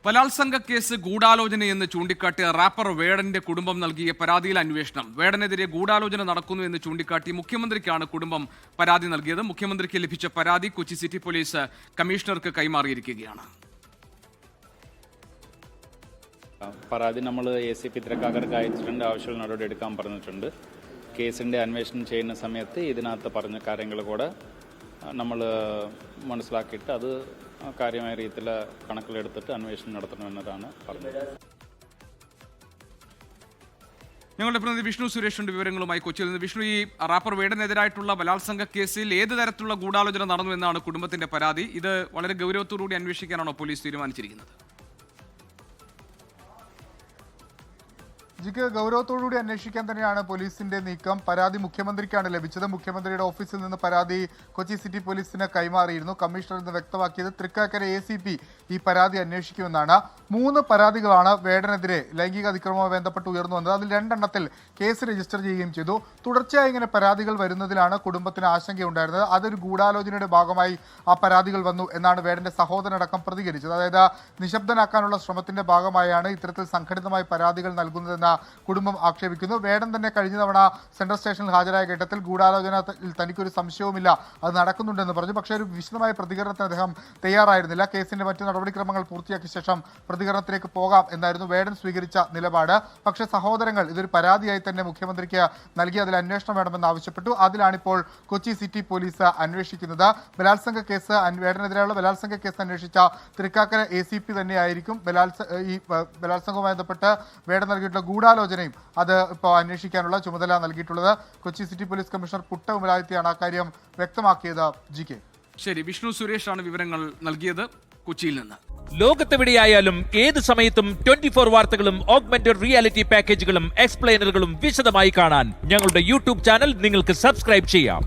ബലാത്സംഗ കേസ് ഗൂഢാലോചനയെന്ന് ചൂണ്ടിക്കാട്ടിയ റാപ്പർ വേടന്റെ കുടുംബം നൽകിയ പരാതിയിൽ അന്വേഷണം. വേടനെതിരെ ഗൂഢാലോചന നടക്കുന്നു എന്ന് ചൂണ്ടിക്കാട്ടി മുഖ്യമന്ത്രിക്കാണ് കുടുംബം പരാതി നൽകിയത്. മുഖ്യമന്ത്രിക്ക് ലഭിച്ച പരാതി കൊച്ചി സിറ്റി പോലീസ് കമ്മീഷണർക്ക് കൈമാറിയിരിക്കുകയാണ്. പരാതി നമ്മൾ ACP തൃക്കാക്കരക്ക് അയച്ചിട്ടുണ്ട്. ആവശ്യമുള്ള നടപടി എടുക്കാൻ പറഞ്ഞിട്ടുണ്ട്. കേസിൻ്റെ അന്വേഷണം ചെയ്യുന്ന സമയത്ത് ഇതിനകത്ത് പറഞ്ഞ കാര്യങ്ങൾ കൂടെ നമ്മൾ മനസ്സിലാക്കിയിട്ട് അത് കാര്യമായ രീതിയിൽ കണക്കിലെടുത്തിട്ട് അന്വേഷണം നടത്തണമെന്നതാണ് പറഞ്ഞത്. ഞങ്ങളുടെ പ്രതിനിധി വിഷ്ണു സുരേഷിന്റെ വിവരങ്ങളുമായി കൊച്ചിയിൽ നിന്ന്. വിഷ്ണു, ഈ റാപ്പർ വേടനെതിരായിട്ടുള്ള ബലാത്സംഗ കേസിൽ ഏത് തരത്തിലുള്ള ഗൂഢാലോചന നടന്നു എന്നാണ് കുടുംബത്തിന്റെ പരാതി? ഇത് വളരെ ഗൗരവത്തോടുകൂടി അന്വേഷിക്കാനാണോ പോലീസ് തീരുമാനിച്ചിരിക്കുന്നത്? ജിക്ക്, ഗൗരവത്തോടുകൂടി അന്വേഷിക്കാൻ തന്നെയാണ് പോലീസിന്റെ നീക്കം. പരാതി മുഖ്യമന്ത്രിക്കാണ് ലഭിച്ചത്. മുഖ്യമന്ത്രിയുടെ ഓഫീസിൽ നിന്ന് പരാതി കൊച്ചി സിറ്റി പോലീസിന് കൈമാറിയിരുന്നു. കമ്മീഷണർ ഇന്ന് വ്യക്തമാക്കിയത് തൃക്കാക്കര ACP ഈ പരാതി അന്വേഷിക്കുമെന്നാണ്. 3 പരാതികളാണ് വേടനെതിരെ ലൈംഗിക അതിക്രമവുമായി ബന്ധപ്പെട്ട് ഉയർന്നു വന്നത്. അതിൽ 2 എണ്ണത്തിൽ കേസ് രജിസ്റ്റർ ചെയ്യുകയും ചെയ്തു. തുടർച്ചയായി ഇങ്ങനെ പരാതികൾ വരുന്നതിലാണ് കുടുംബത്തിന് ആശങ്കയുണ്ടായിരുന്നത്. അതൊരു ഗൂഢാലോചനയുടെ ഭാഗമായി ആ പരാതികൾ വന്നു എന്നാണ് വേടന്റെ സഹോദരനടക്കം പ്രതികരിച്ചത്. അതായത് നിശബ്ദനാക്കാനുള്ള ശ്രമത്തിന്റെ ഭാഗമായാണ് ഇത്തരത്തിൽ സംഘടിതമായി പരാതികൾ നൽകുന്നതെന്ന് കുടുംബം ആക്ഷേപിക്കുന്നു. വേടൻ തന്നെ കഴിഞ്ഞ തവണ സെൻട്രൽ സ്റ്റേഷനിൽ ഹാജരായ ഘട്ടത്തിൽ ഗൂഢാലോചനയിൽ തനിക്കൊരു സംശയവുമില്ല, അത് നടക്കുന്നുണ്ടെന്ന് പറഞ്ഞു. പക്ഷേ ഒരു വിശദമായ പ്രതികരണത്തിന് അദ്ദേഹം തയ്യാറായിരുന്നില്ല. കേസിന്റെ മറ്റു നടപടിക്രമങ്ങൾ പൂർത്തിയാക്കിയ ശേഷം പ്രതികരണത്തിലേക്ക് പോകാം എന്നായിരുന്നു വേടൻ സ്വീകരിച്ച നിലപാട്. പക്ഷേ സഹോദരങ്ങൾ ഇതൊരു പരാതിയായി തന്നെ മുഖ്യമന്ത്രിക്ക് നൽകി അതിൽ അന്വേഷണം വേണമെന്ന് ആവശ്യപ്പെട്ടു. അതിലാണിപ്പോൾ കൊച്ചി സിറ്റി പോലീസ് അന്വേഷിക്കുന്നത്. ബലാത്സംഗ കേസ് വേടനെതിരെയുള്ള ബലാത്സംഗ കേസ് അന്വേഷിച്ച തൃക്കാക്കര ACP തന്നെയായിരിക്കും ഈ ബലാത്സംഗവുമായി ബന്ധപ്പെട്ട് വേടൻ നൽകിയിട്ടുള്ള ഗൂഢാലോചനയും അത് ഇപ്പോൾ അന്വേഷിക്കാനുള്ള ചുമതല നൽകിയിട്ടുള്ളത്. Kochi city police commissioner Putta ഉമലായത്തിയാണ് അക്കാര്യം വ്യക്തമാക്കിയത്. GK. ശരി, വിഷ്ണു സുരേഷാണ് വിവരങ്ങൾ നൽകിയത് കൊച്ചിയിൽ നിന്ന്. ലോകത്തെവിടെയായാലും ഏത് സമയത്തും 24 വാർത്തകളും ഓഗ്മെന്റഡ് റിയാലിറ്റി പാക്കേജുകളും എക്സ്പ്ലെയിനറുകളും വിശദമായി കാണാൻ ഞങ്ങളുടെ YouTube ചാനൽ നിങ്ങൾക്ക് സബ്സ്ക്രൈബ് ചെയ്യാം.